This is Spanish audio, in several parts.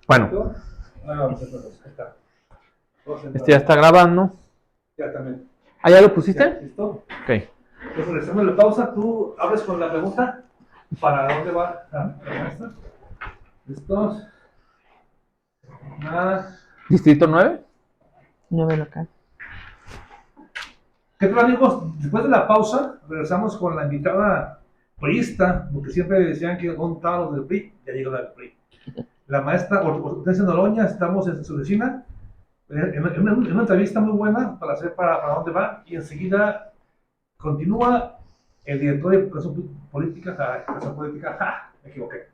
Bueno, Está. este ya está grabando. Ya también. ¿Ah, ya lo pusiste? ¿Listo? Ok. Entonces, regresamos la pausa. Tú abres con la pregunta. ¿Para dónde va la maestra? ¿Listos? Nada. ¿Distrito 9? 9 local. ¿Qué tal, amigos? Después de la pausa, regresamos con la invitada priista, porque siempre decían que ¿dónde estaban los del PRI? Ya llegó la del PRI. La maestra Hortensia Noroña, estamos en su oficina, en una entrevista muy buena para hacer para dónde va, y enseguida continúa el director de Educación Política, me equivoqué.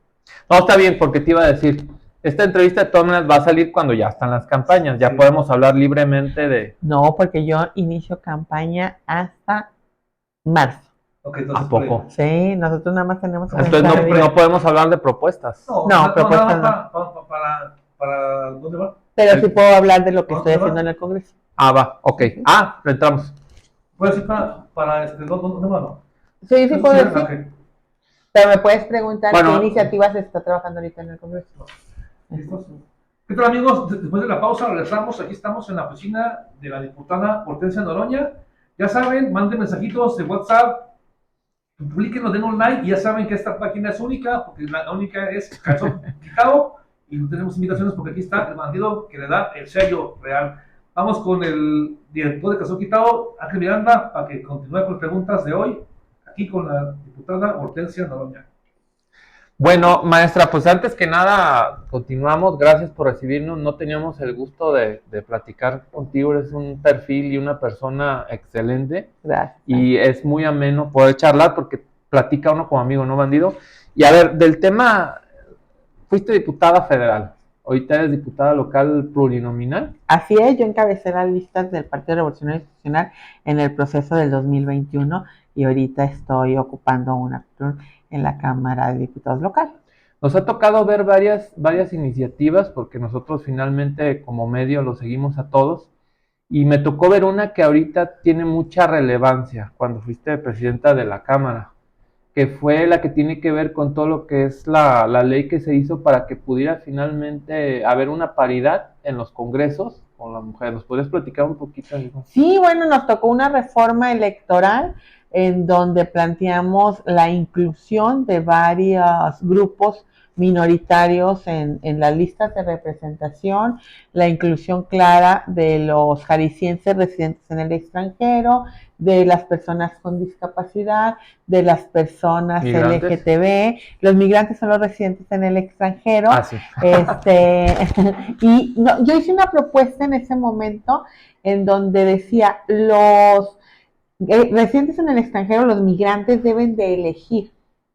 No, está bien, porque te iba a decir, esta entrevista de todas maneras va a salir cuando ya están las campañas, ya Sí. podemos hablar libremente de... No, porque yo inicio campaña hasta marzo. Okay, entonces, ¿A poco? Sí, nosotros nada más tenemos que Entonces no podemos hablar de propuestas. No, propuestas para ¿dónde va? Pero sí puedo hablar de lo que estoy ¿Dónde va? haciendo en el Congreso. Ah, va, ok. Ah, entramos. ¿Puedes ir para ¿dónde va? No. Sí, sí puedo decir. Okay. Pero me puedes preguntar Bueno, qué iniciativas está trabajando ahorita en el Congreso. ¿Listos? ¿Qué tal, amigos? Después de la pausa regresamos. Aquí estamos en la oficina de la diputada Hortensia Noroña. Ya saben, manden mensajitos de WhatsApp, publiquen, den un like, y ya saben que esta página es única, porque la única es Calzón Quitado, y no tenemos invitaciones porque aquí está el bandido que le da el sello real. Vamos con el director de Calzón Quitado, Ángel Miranda, para que continúe con las preguntas de hoy, aquí con la diputada Hortensia Noroña. Bueno, maestra, pues antes que nada, continuamos, gracias por recibirnos, no teníamos el gusto de platicar contigo, eres un perfil y una persona excelente. Gracias. Y es muy ameno poder charlar porque platica uno como amigo, ¿no, bandido? Y a ver, del tema, fuiste diputada federal, ahorita eres diputada local plurinominal. Así es, yo encabecé las listas del Partido Revolucionario Institucional en el proceso del 2021 y ahorita estoy ocupando una en la Cámara de Diputados local. Nos ha tocado ver varias iniciativas porque nosotros finalmente como medio lo seguimos a todos y me tocó ver una que ahorita tiene mucha relevancia cuando fuiste presidenta de la Cámara, que fue la que tiene que ver con todo lo que es la ley que se hizo para que pudiera finalmente haber una paridad en los congresos con la mujer. ¿Nos podrías platicar un poquito? Sí, bueno, nos tocó una reforma electoral en donde planteamos la inclusión de varios grupos minoritarios en las listas de representación, la inclusión clara de los jaliscienses residentes en el extranjero, de las personas con discapacidad, de las personas ¿Migrantes? LGTB, los migrantes son los residentes en el extranjero. Ah, sí. Y no, yo hice una propuesta en ese momento en donde decía, los residentes en el extranjero, los migrantes deben de elegir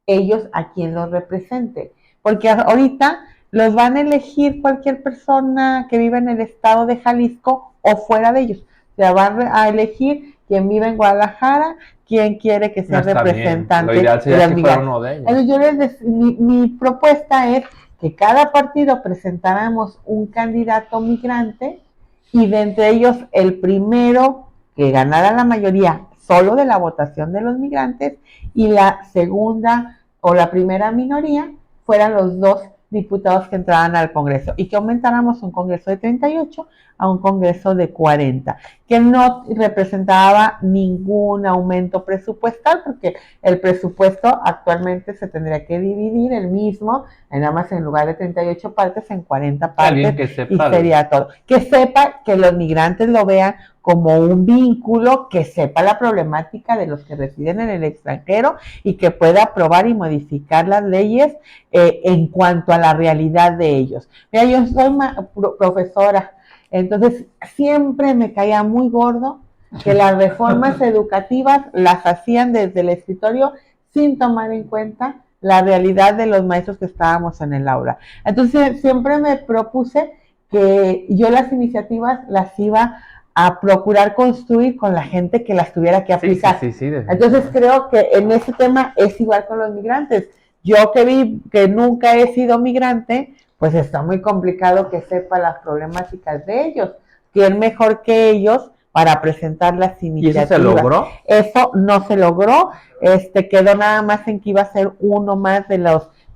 ellos a quien los represente, porque ahorita los van a elegir cualquier persona que viva en el estado de Jalisco o fuera de ellos. O sea, van a elegir quien vive en Guadalajara, quien quiere que sea representante de los migrantes. Uno de ellos. Entonces, mi propuesta es que cada partido presentáramos un candidato migrante y de entre ellos el primero que ganara la mayoría solo de la votación de los migrantes y la segunda o la primera minoría fueran los dos diputados que entraran al Congreso y que aumentáramos un Congreso de 38 a un Congreso de 40, que no representaba ningún aumento presupuestal porque el presupuesto actualmente se tendría que dividir el mismo, nada más en lugar de 38 partes, en 40 partes que sepa, y sería todo. Que sepa, que los migrantes lo vean como un vínculo, que sepa la problemática de los que residen en el extranjero y que pueda aprobar y modificar las leyes en cuanto a la realidad de ellos. Mira, yo soy profesora, entonces siempre me caía muy gordo que las reformas educativas las hacían desde el escritorio sin tomar en cuenta la realidad de los maestros que estábamos en el aula. Entonces siempre me propuse que yo las iniciativas las iba a procurar construir con la gente que las tuviera que aplicar. Sí, entonces creo que en ese tema es igual con los migrantes. Yo que nunca he sido migrante, pues está muy complicado que sepa las problemáticas de ellos. ¿Quién mejor que ellos para presentar las iniciativas? ¿Y eso se logró? Eso no se logró, quedó nada más en que iba a ser uno más de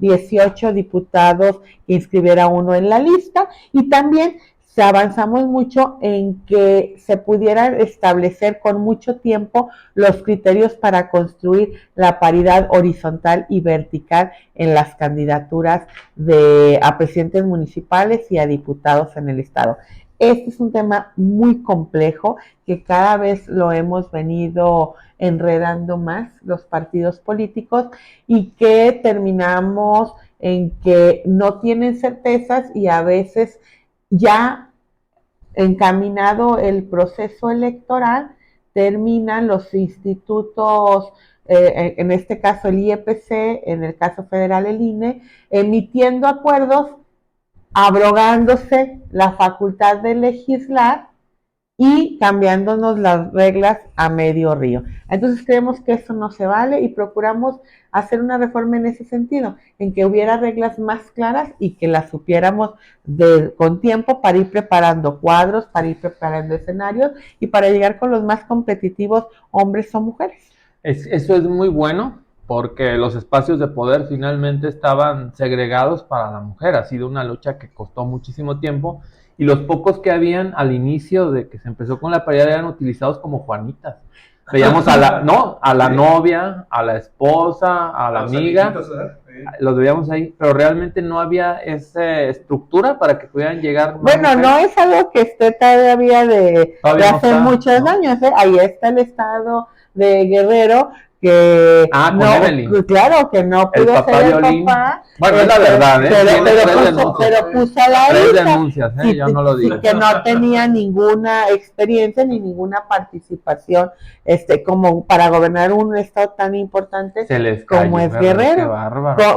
18 diputados que inscribiera uno en la lista, y también se avanzamos mucho en que se pudieran establecer con mucho tiempo los criterios para construir la paridad horizontal y vertical en las candidaturas a presidentes municipales y a diputados en el estado. Este es un tema muy complejo que cada vez lo hemos venido enredando más los partidos políticos, y que terminamos en que no tienen certezas, y a veces ya encaminado el proceso electoral terminan los institutos, en este caso el IEPC, en el caso federal el INE, emitiendo acuerdos abrogándose la facultad de legislar y cambiándonos las reglas a medio río. Entonces creemos que eso no se vale y procuramos hacer una reforma en ese sentido, en que hubiera reglas más claras y que las supiéramos con tiempo para ir preparando cuadros, para ir preparando escenarios y para llegar con los más competitivos, hombres o mujeres. Eso es muy bueno, porque los espacios de poder finalmente estaban segregados para la mujer. Ha sido una lucha que costó muchísimo tiempo, y los pocos que habían al inicio de que se empezó con la paridad eran utilizados como Juanitas. Veíamos a la novia, a la esposa, a la amiga, los veíamos ahí, pero realmente no había esa estructura para que pudieran llegar. Bueno, no es algo que esté todavía de hace muchos años, ¿eh? Ahí está el estado de Guerrero, que claro, que no pudo ser el papá. Bueno, es la verdad, pero puso a la hija, denuncias, yo no lo digo. Y que no tenía ninguna experiencia ni ninguna participación, como para gobernar un estado tan importante como es Guerrero,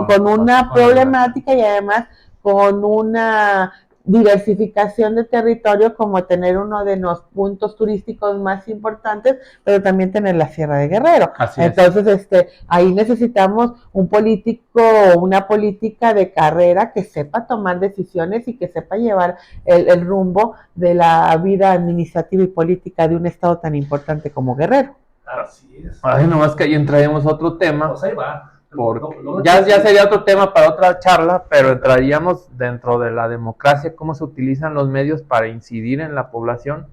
con una problemática y además con una diversificación de territorio, como tener uno de los puntos turísticos más importantes, pero también tener la Sierra de Guerrero. Entonces, ahí necesitamos un político, una política de carrera que sepa tomar decisiones y que sepa llevar el rumbo de la vida administrativa y política de un estado tan importante como Guerrero. Así es. Ay, nomás que ahí entraríamos a otro tema. Pues ahí va. Ya sería otro tema para otra charla, pero entraríamos dentro de la democracia, cómo se utilizan los medios para incidir en la población,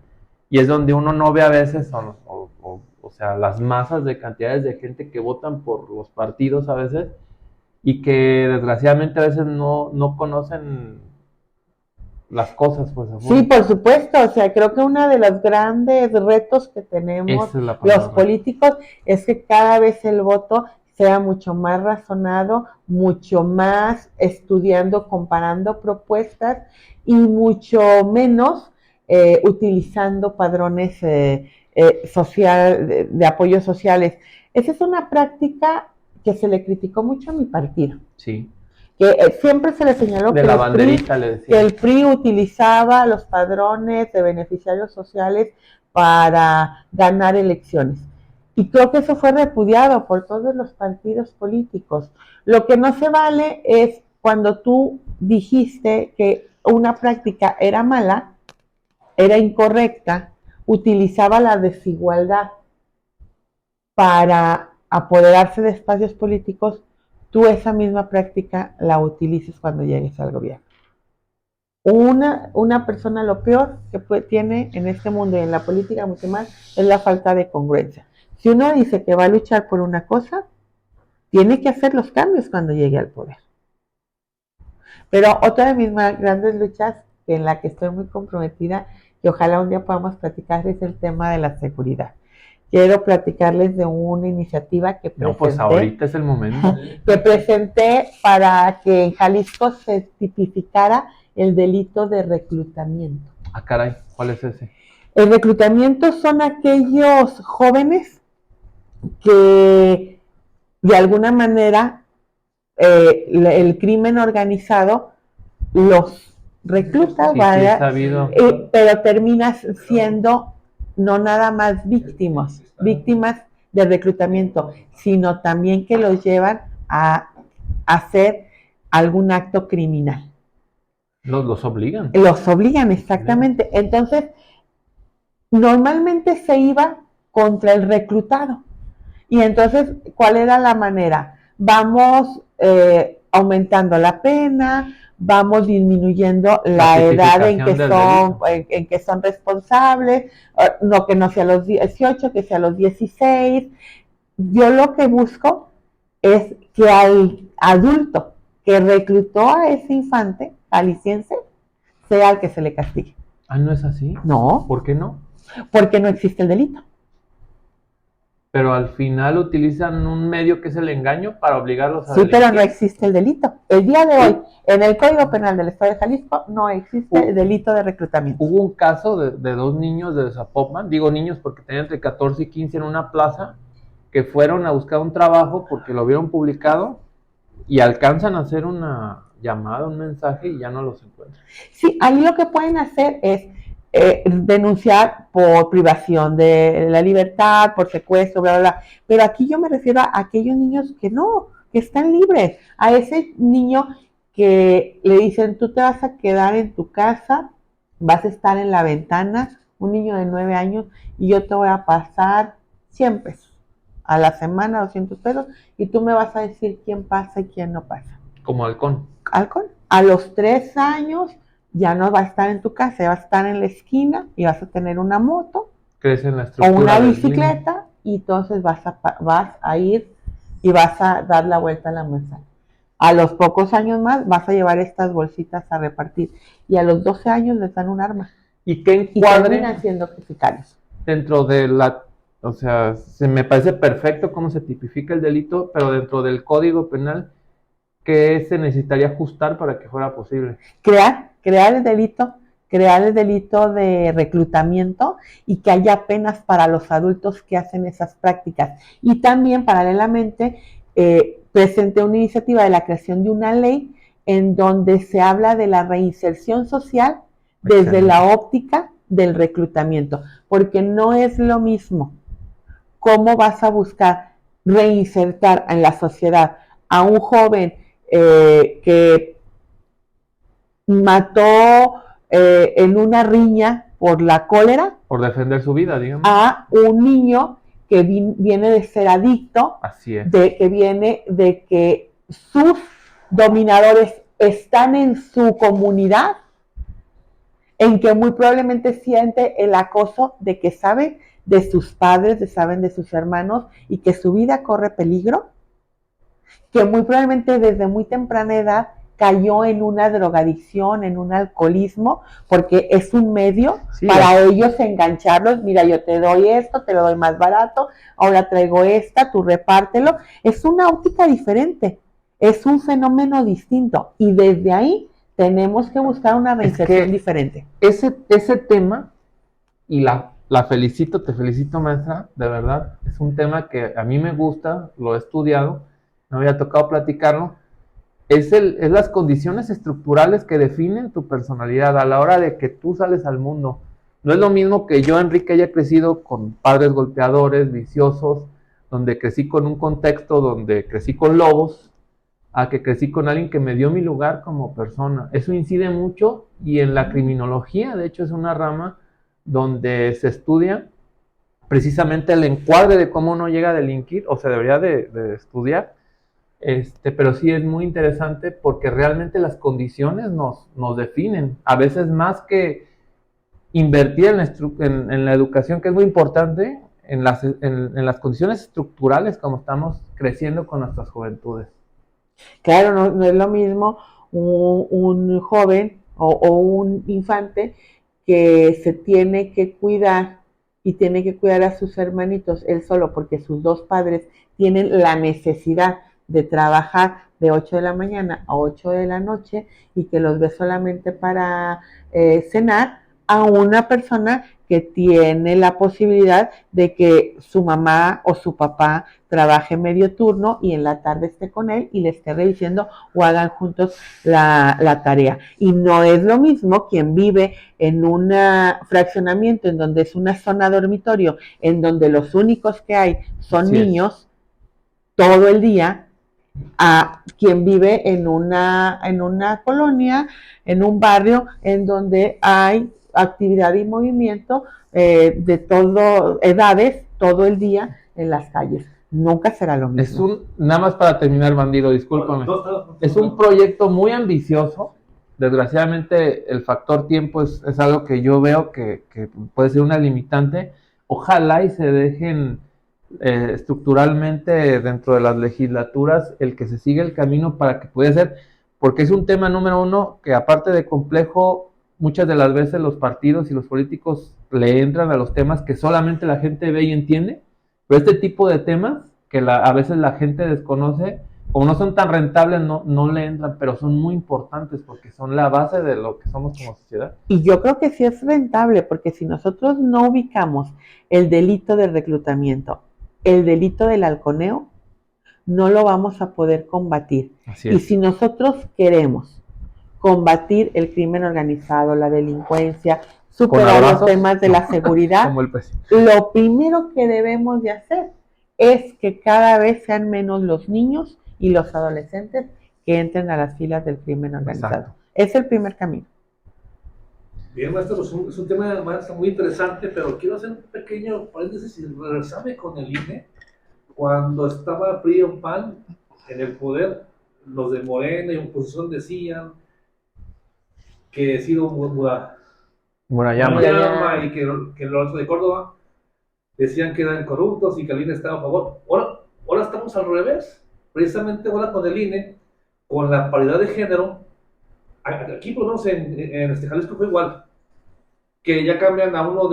y es donde uno no ve a veces, o sea, las masas de cantidades de gente que votan por los partidos a veces, y que desgraciadamente a veces no conocen las cosas, pues. Sí, por supuesto, o sea, creo que uno de los grandes retos que tenemos los políticos es que cada vez el voto sea mucho más razonado, mucho más estudiando, comparando propuestas, y mucho menos utilizando padrones de apoyos sociales. Esa es una práctica que se le criticó mucho a mi partido. Sí. Que siempre se le señaló que el PRI utilizaba los padrones de beneficiarios sociales para ganar elecciones. Y creo que eso fue repudiado por todos los partidos políticos. Lo que no se vale es cuando tú dijiste que una práctica era mala, era incorrecta, utilizaba la desigualdad para apoderarse de espacios políticos, tú esa misma práctica la utilices cuando llegues al gobierno. Una persona, lo peor que tiene en este mundo y en la política mucho más, es la falta de congruencia. Si uno dice que va a luchar por una cosa, tiene que hacer los cambios cuando llegue al poder. Pero otra de mis grandes luchas, en la que estoy muy comprometida, y ojalá un día podamos platicar, es el tema de la seguridad. Quiero platicarles de una iniciativa que presenté. No, pues ahorita es el momento. Que presenté para que en Jalisco se tipificara el delito de reclutamiento. Ah, caray, ¿cuál es ese? El reclutamiento son aquellos jóvenes que de alguna manera el crimen organizado los recluta, pero terminas siendo no nada más víctimas de reclutamiento, sino también que los llevan a hacer algún acto criminal. Los obligan. Los obligan, exactamente. Entonces, normalmente se iba contra el reclutado. Y entonces, ¿cuál era la manera? Vamos aumentando la pena, vamos disminuyendo la edad en que son responsables, no que no sea a los 18, que sea a los 16. Yo lo que busco es que al adulto que reclutó a ese infante jalisciense sea el que se le castigue. Ah, ¿no es así? No. ¿Por qué no? Porque no existe el delito. Pero al final utilizan un medio que es el engaño para obligarlos a Sí, delinquir. pero no existe el delito. El día de hoy, en el Código Penal del Estado de Jalisco, no existe el delito de reclutamiento. Hubo un caso de 2 niños de Zapopan, digo niños porque tenían entre 14 y 15 en una plaza, que fueron a buscar un trabajo porque lo vieron publicado y alcanzan a hacer una llamada, un mensaje y ya no los encuentran. Sí, ahí lo que pueden hacer es denunciar por privación de la libertad, por secuestro, bla, bla, bla. Pero aquí yo me refiero a aquellos niños que no, que están libres. A ese niño que le dicen, tú te vas a quedar en tu casa, vas a estar en la ventana, un niño de 9 años, y yo te voy a pasar 100 pesos a la semana, 200 pesos, y tú me vas a decir quién pasa y quién no pasa. Como halcón. Halcón. A los 3 años ya no va a estar en tu casa, va a estar en la esquina y vas a tener una moto Crece en la o estructura una del bicicleta y entonces vas a ir y vas a dar la vuelta a la manzana. A los pocos años más vas a llevar estas bolsitas a repartir y a los 12 años les dan un arma. Y que Y encuadre terminan siendo fiscales. dentro de la, o sea, se me parece perfecto cómo se tipifica el delito, pero dentro del Código Penal, ¿qué se necesitaría ajustar para que fuera posible? Crear el delito de reclutamiento y que haya penas para los adultos que hacen esas prácticas. Y también, paralelamente, presenté una iniciativa de la creación de una ley en donde se habla de la reinserción social desde la óptica del reclutamiento, porque no es lo mismo cómo vas a buscar reinsertar en la sociedad a un joven que mató en una riña por la cólera, Por defender su vida, digamos. a un niño que viene de ser adicto, Así es. que viene de que sus dominadores están en su comunidad, en que muy probablemente siente el acoso de que sabe de sus padres, saben de sus hermanos y que su vida corre peligro, que muy probablemente desde muy temprana edad cayó en una drogadicción, en un alcoholismo, porque es un medio para ellos engancharlos. Mira, yo te doy esto, te lo doy más barato, ahora traigo esta, tú repártelo. Es una óptica diferente, es un fenómeno distinto y desde ahí tenemos que buscar una reinserción diferente. Ese tema, y la felicito, te felicito, maestra, de verdad, es un tema que a mí me gusta, lo he estudiado, me había tocado platicarlo. Es las condiciones estructurales que definen tu personalidad a la hora de que tú sales al mundo. No es lo mismo que yo, Enrique, haya crecido con padres golpeadores, viciosos, donde crecí con un contexto donde crecí con lobos, a que crecí con alguien que me dio mi lugar como persona. Eso incide mucho y en la criminología, de hecho, es una rama donde se estudia precisamente el encuadre de cómo uno llega a delinquir, o se debería de estudiar. Pero sí es muy interesante porque realmente las condiciones nos definen, a veces más que invertir en la educación, que es muy importante, en las condiciones estructurales como estamos creciendo con nuestras juventudes. Claro, no es lo mismo un joven o un infante que se tiene que cuidar y tiene que cuidar a sus hermanitos él solo porque sus 2 padres tienen la necesidad de trabajar de 8 de la mañana a 8 de la noche y que los ve solamente para cenar, a una persona que tiene la posibilidad de que su mamá o su papá trabaje medio turno y en la tarde esté con él y le esté revisando o hagan juntos la tarea. Y no es lo mismo quien vive en un fraccionamiento en donde es una zona dormitorio, en donde los únicos que hay son niños todo el día, a quien vive en una colonia, en un barrio en donde hay actividad y movimiento de todo edades todo el día en las calles. nunca será lo mismo. Nada más para terminar, bandido, discúlpame. Es un proyecto muy ambicioso. Desgraciadamente, el factor tiempo es algo que yo veo que puede ser una limitante. Ojalá y se dejen estructuralmente dentro de las legislaturas el que se siga el camino para que pueda ser, porque es un tema número uno que, aparte de complejo, muchas de las veces los partidos y los políticos le entran a los temas que solamente la gente ve y entiende, pero este tipo de temas que a veces la gente desconoce, como no son tan rentables, no le entran, pero son muy importantes porque son la base de lo que somos como sociedad. Y yo creo que sí es rentable, porque si nosotros no ubicamos el delito del reclutamiento, el delito del halconeo, no lo vamos a poder combatir. Así es. Y si nosotros queremos combatir el crimen organizado, la delincuencia, superar los temas de la seguridad, como el lo primero que debemos de hacer es que cada vez sean menos los niños y los adolescentes que entren a las filas del crimen organizado. Exacto. Es el primer camino. Bien, maestro, es un tema maestro, muy interesante, pero quiero hacer un pequeño paréntesis y regresarme con el INE. Cuando estaba PRI o PAN en el poder, los de Morena y oposición decían que Ciro Murayama y que Lorenzo de Córdoba decían que eran corruptos y que el INE estaba a favor. Ahora estamos al revés. Precisamente ahora con el INE, con la paridad de género, aquí por lo menos en Jalisco fue igual, que ya cambian a uno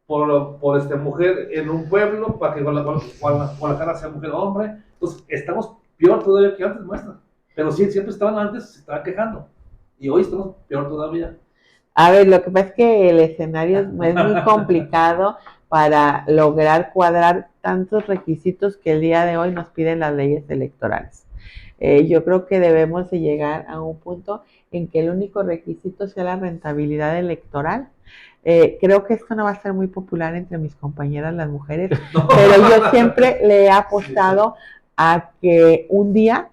por mujer en un pueblo para que Guadalajara sea mujer o hombre. Entonces estamos peor todavía que antes, maestra. Pero sí, siempre estaban antes, se estaban quejando. Y hoy estamos peor todavía. A ver, lo que pasa es que el escenario es muy complicado para lograr cuadrar tantos requisitos que el día de hoy nos piden las leyes electorales. Yo creo que debemos de llegar a un punto en que el único requisito sea la rentabilidad electoral. Creo que esto no va a ser muy popular entre mis compañeras las mujeres, pero yo siempre le he apostado a que un día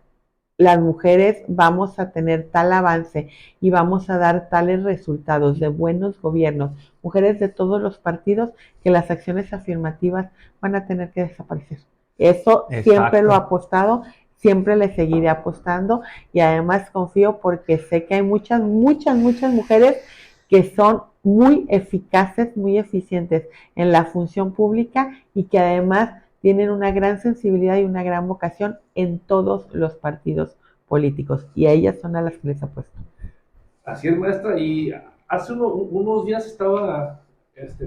las mujeres vamos a tener tal avance y vamos a dar tales resultados de buenos gobiernos, mujeres de todos los partidos, que las acciones afirmativas van a tener que desaparecer. Eso siempre lo he apostado, siempre le seguiré apostando, y además confío porque sé que hay muchas mujeres que son muy eficaces, muy eficientes en la función pública y que además tienen una gran sensibilidad y una gran vocación en todos los partidos políticos, y a ellas son a las que les apuesto. Así es, maestra, y hace unos días estaba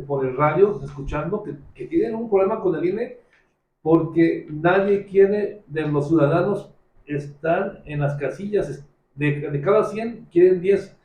por el radio escuchando que tienen un problema con el INE porque nadie quiere de los ciudadanos estar en las casillas. De cada 100 quieren 10.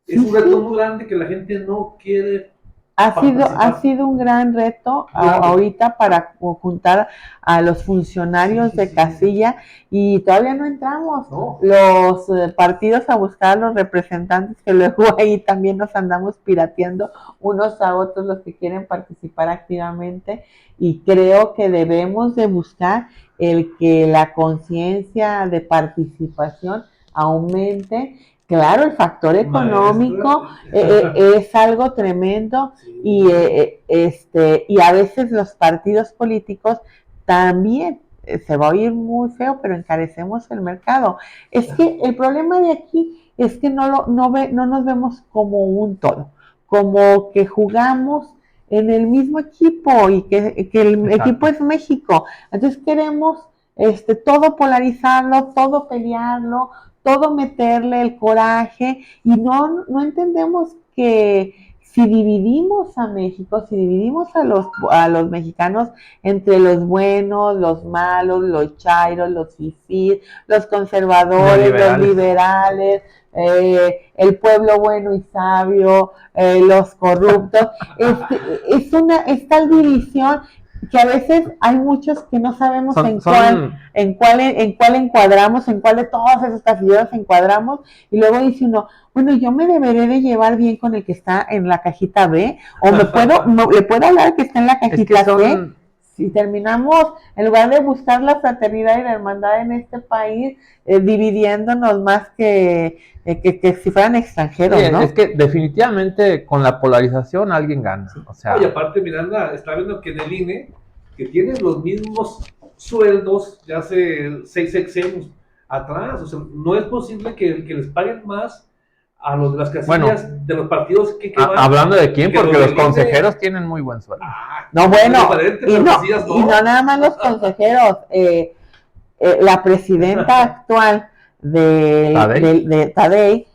Es un reto muy grande que la gente no quiere. Ha sido un gran reto ahorita para juntar a los funcionarios de casilla, y todavía no entramos los partidos a buscar a los representantes, que luego ahí también nos andamos pirateando unos a otros los que quieren participar activamente, y creo que debemos de buscar el que la conciencia de participación aumente. Claro, el factor económico es algo tremendo, y a veces los partidos políticos también, se va a oír muy feo, pero encarecemos el mercado. Es que el problema de aquí es que no nos vemos como un todo, como que jugamos en el mismo equipo y que el equipo es México. Entonces queremos todo polarizarlo, todo pelearlo, todo meterle el coraje, y no entendemos que si dividimos a México, si dividimos a los mexicanos entre los buenos, los malos, los chairos, los fifís, los conservadores, los liberales, el pueblo bueno y sabio, los corruptos, es tal división que a veces hay muchos que no sabemos en cuál encuadramos, en cuál de todos esos casilleros encuadramos, y luego dice uno, bueno, yo me deberé de llevar bien con el que está en la cajita B, o le puedo hablar al que está en la cajita C. Si terminamos, en lugar de buscar la fraternidad y la hermandad en este país, dividiéndonos más que si fueran extranjeros, ¿no? Es que definitivamente con la polarización alguien gana. O sea, y aparte, Miranda, está viendo que en el INE que tienen los mismos sueldos ya hace 6 sexenios atrás. O sea, no es posible que les paguen más a los de las casillas Bueno, de los partidos que van. Hablando de quién, que porque los los del INE. consejeros tienen muy buen sueldo. No, bueno, diferente, y pero no, casillas y no nada más los consejeros, la presidenta actual de Tadei,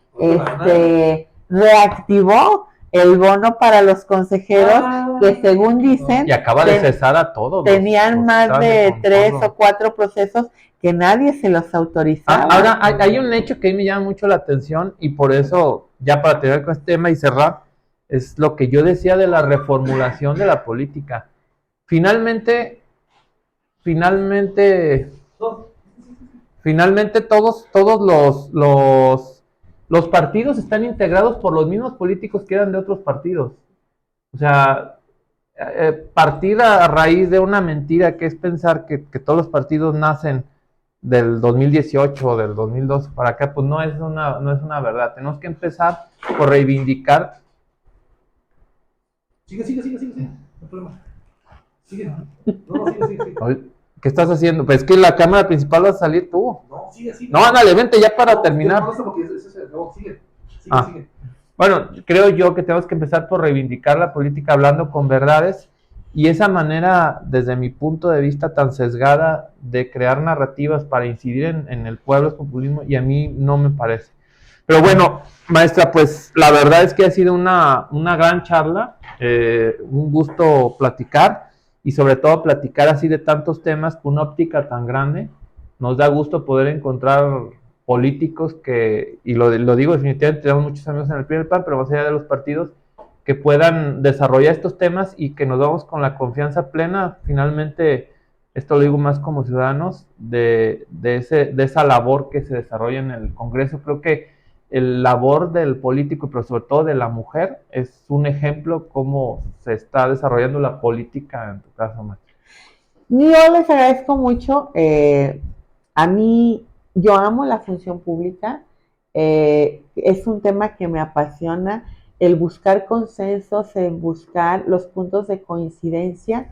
reactivó el bono para los consejeros que según dicen Y acaba de cesar a todos. tenían más de con 3 todo. o 4 procesos que nadie se los autorizaba. Ahora, hay un hecho que a mí me llama mucho la atención y por eso, ya para terminar con este tema y cerrar, es lo que yo decía de la reformulación de la política. Finalmente todos los partidos están integrados por los mismos políticos que eran de otros partidos. O sea, partir a raíz de una mentira que es pensar que todos los partidos nacen del 2018 o del 2012 para acá, pues no es una verdad. Tenemos que empezar por reivindicar. Sigue. No hay problema. Sigue. No, sigue. ¿Qué estás haciendo? Pues es que la cámara principal va a salir tú. No, sigue. No, ándale, vente ya para terminar. No, sigue. Bueno, creo yo que tenemos que empezar por reivindicar la política hablando con verdades y esa manera, desde mi punto de vista tan sesgada, de crear narrativas para incidir en el pueblo es populismo y a mí no me parece. Pero bueno, maestra, pues la verdad es que ha sido una gran charla, un gusto platicar y sobre todo platicar así de tantos temas con una óptica tan grande. Nos da gusto poder encontrar políticos que, y lo digo definitivamente, tenemos muchos amigos en el PRI y el PAN, pero más allá de los partidos, que puedan desarrollar estos temas y que nos vamos con la confianza plena, finalmente, esto lo digo más como ciudadanos, de esa labor que se desarrolla en el Congreso. Creo que el labor del político, pero sobre todo de la mujer, es un ejemplo cómo se está desarrollando la política en tu caso, maestra. Yo les agradezco mucho. A mí, yo amo la función pública. Es un tema que me apasiona. El buscar consensos, el buscar los puntos de coincidencia,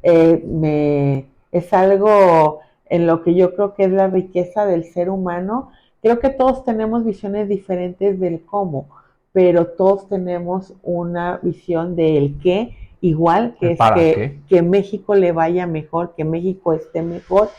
es algo en lo que yo creo que es la riqueza del ser humano. Creo que todos tenemos visiones diferentes del cómo, pero todos tenemos una visión del qué, igual que es que México le vaya mejor, que México esté mejor.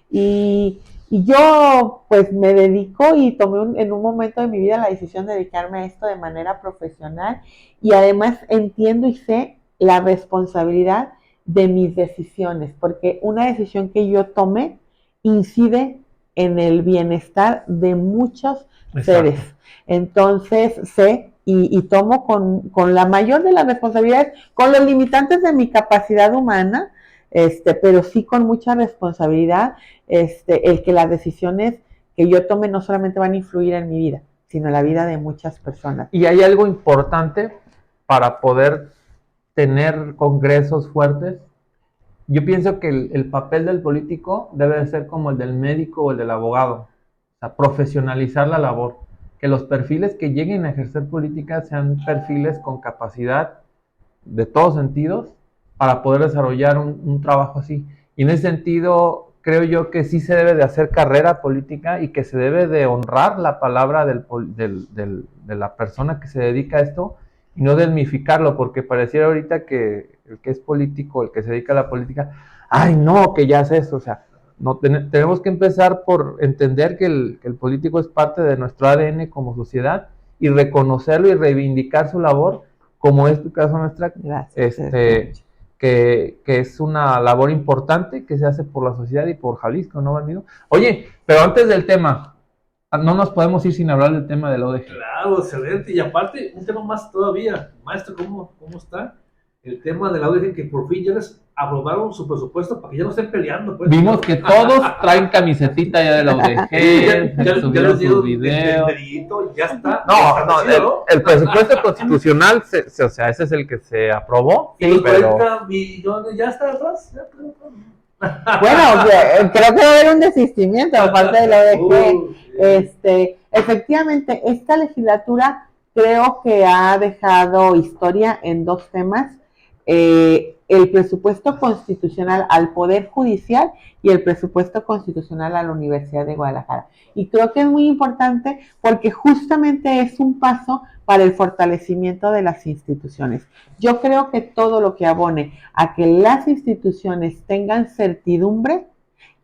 Y yo pues me dedico y tomé en un momento de mi vida la decisión de dedicarme a esto de manera profesional y además entiendo y sé la responsabilidad de mis decisiones, porque una decisión que yo tome incide en el bienestar de muchos seres. Entonces sé y tomo con la mayor de las responsabilidades, con los limitantes de mi capacidad humana, pero sí con mucha responsabilidad, el que las decisiones que yo tome no solamente van a influir en mi vida, sino en la vida de muchas personas. Y hay algo importante para poder tener congresos fuertes. Yo pienso que el papel del político debe de ser como el del médico o el del abogado, o sea, profesionalizar la labor, que los perfiles que lleguen a ejercer política sean perfiles con capacidad de todos sentidos para poder desarrollar un trabajo así. Y en ese sentido, creo yo que sí se debe de hacer carrera política y que se debe de honrar la palabra de la persona que se dedica a esto y no desmitificarlo, porque pareciera ahorita que el que es político, el que se dedica a la política, ¡ay no, que ya hace eso! O sea, no tenemos que empezar por entender que el político es parte de nuestro ADN como sociedad y reconocerlo y reivindicar su labor, como es tu caso, maestra. Gracias. Que es una labor importante que se hace por la sociedad y por Jalisco, ¿no, amigo? Oye, pero antes del tema, no nos podemos ir sin hablar del tema del ODG. Claro, excelente. Y aparte, un tema más todavía. Maestro, ¿cómo está el tema de la ODG? Que por fin ya les aprobaron su presupuesto para que ya no estén peleando. Pues. Vimos que todos traen camisetita ya de la ODG, ya subieron sus videos. Ya está. No, el presupuesto constitucional, o sea, ese es el que se aprobó. Y los 40 millones ya está atrás. Bueno, creo que va a haber un desistimiento por parte de la ODG. Efectivamente, esta legislatura creo que ha dejado historia en dos temas. el presupuesto constitucional al Poder Judicial y el presupuesto constitucional a la Universidad de Guadalajara. Y creo que es muy importante porque justamente es un paso para el fortalecimiento de las instituciones. Yo creo que todo lo que abone a que las instituciones tengan certidumbre,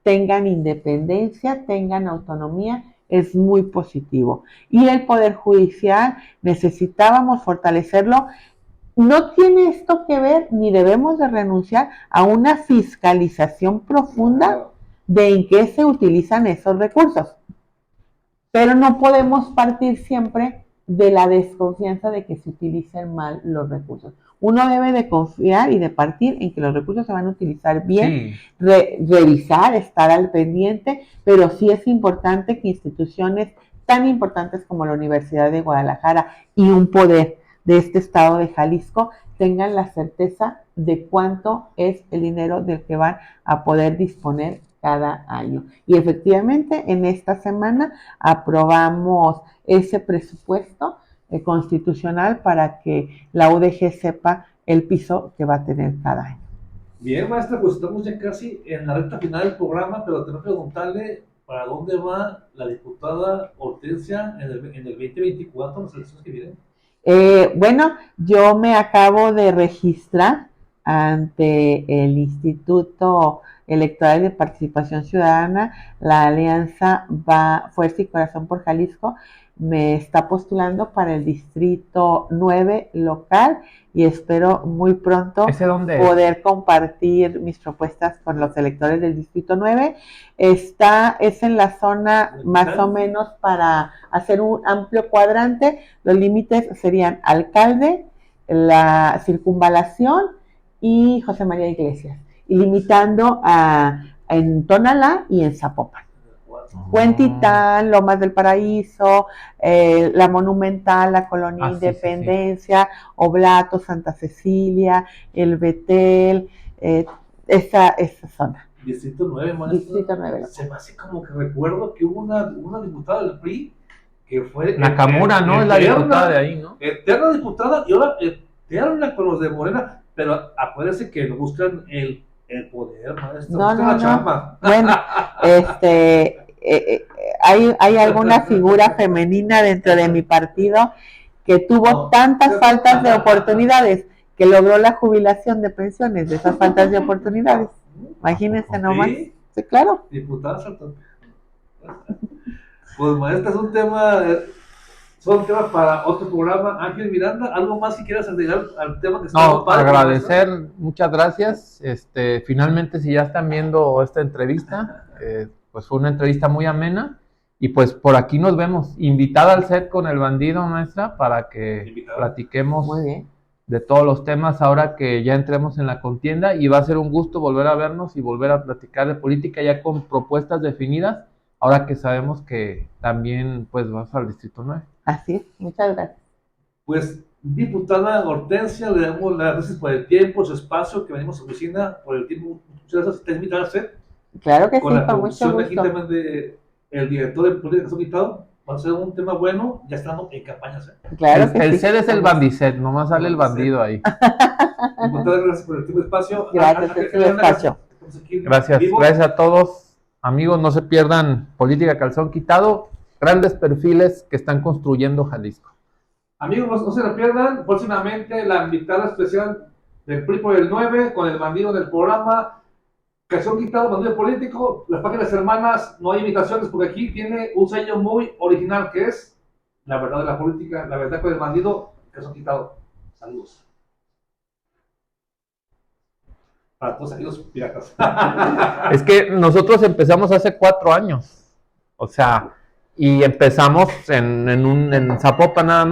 tengan independencia, tengan autonomía, es muy positivo. Y el Poder Judicial necesitábamos fortalecerlo. No tiene esto que ver, ni debemos de renunciar a una fiscalización profunda de en qué se utilizan esos recursos. Pero no podemos partir siempre de la desconfianza de que se utilicen mal los recursos. Uno debe de confiar y de partir en que los recursos se van a utilizar bien, revisar, estar al pendiente, pero sí es importante que instituciones tan importantes como la Universidad de Guadalajara y un poder de este estado de Jalisco tengan la certeza de cuánto es el dinero del que van a poder disponer cada año. Y efectivamente en esta semana aprobamos ese presupuesto constitucional para que la UDG sepa el piso que va a tener cada año. Bien, maestra, pues estamos ya casi en la recta final del programa, pero tengo que preguntarle para dónde va la diputada Hortensia en el 2024, las elecciones que vienen. Bueno, yo me acabo de registrar ante el Instituto Electoral de Participación Ciudadana. La Alianza Fuerza y Corazón por Jalisco me está postulando para el Distrito 9 local y espero muy pronto poder compartir mis propuestas con los electores del Distrito 9. Es en la zona más o menos para hacer un amplio cuadrante. Los límites serían Alcalde, la Circunvalación y José María Iglesias, y limitando en Tonalá y en Zapopan. Huentitán, Lomas del Paraíso, la Monumental, la Colonia Independencia, sí. Oblato, Santa Cecilia, el Betel, esa zona. Distrito 9, maestro. Distrito 9. Se me hace como que recuerdo que hubo una diputada del PRI que fue... Nakamura, ¿no? Es la diputada de ahí, ¿no? Eterna diputada y ahora eterna con los de Morena, pero acuérdense que nos buscan el poder, maestro. No. Bueno, hay alguna figura femenina dentro de mi partido que tuvo tantas faltas de oportunidades que logró la jubilación de pensiones de esas faltas de oportunidades. Imagínense nomás. Sí, claro. Diputada Saltón. Pues maestra, son temas para otro programa. Ángel Miranda, ¿algo más si quieras agregar al tema que está? No, agradecer, muchas gracias. Finalmente, si ya están viendo esta entrevista, pues fue una entrevista muy amena. Y pues por aquí nos vemos. Invitada al set con el bandido, maestra, para que platiquemos de todos los temas ahora que ya entremos en la contienda. Y va a ser un gusto volver a vernos y volver a platicar de política ya con propuestas definidas, ahora que sabemos que también pues vas al Distrito 9. Así es, muchas gracias. Pues, diputada Hortensia, le damos las gracias por el tiempo, su espacio, que venimos a su oficina, por el tiempo. Muchas gracias. ¿Te invitar a hacer? Claro que con sí, la con mucho gusto. Aquí también el director de política que está invitado. Va a ser un tema bueno, ya estamos en campaña. Claro el set es el bandicet, nomás sale el bandido ahí. Diputada, gracias por el tiempo y espacio. Gracias por el espacio. Gracias a todos. Amigos, no se pierdan Política Calzón Quitado, grandes perfiles que están construyendo Jalisco. Amigos, no se lo pierdan, próximamente la invitada especial del PRI por el 9, con el bandido del programa, Calzón Quitado, bandido político, las páginas hermanas, no hay imitaciones, porque aquí tiene un sello muy original, que es la verdad de la política, la verdad con el bandido, Calzón Quitado. Saludos. Para todos aquellos piratas. Es que nosotros empezamos hace 4 años, o sea, y empezamos en Zapopan nada más.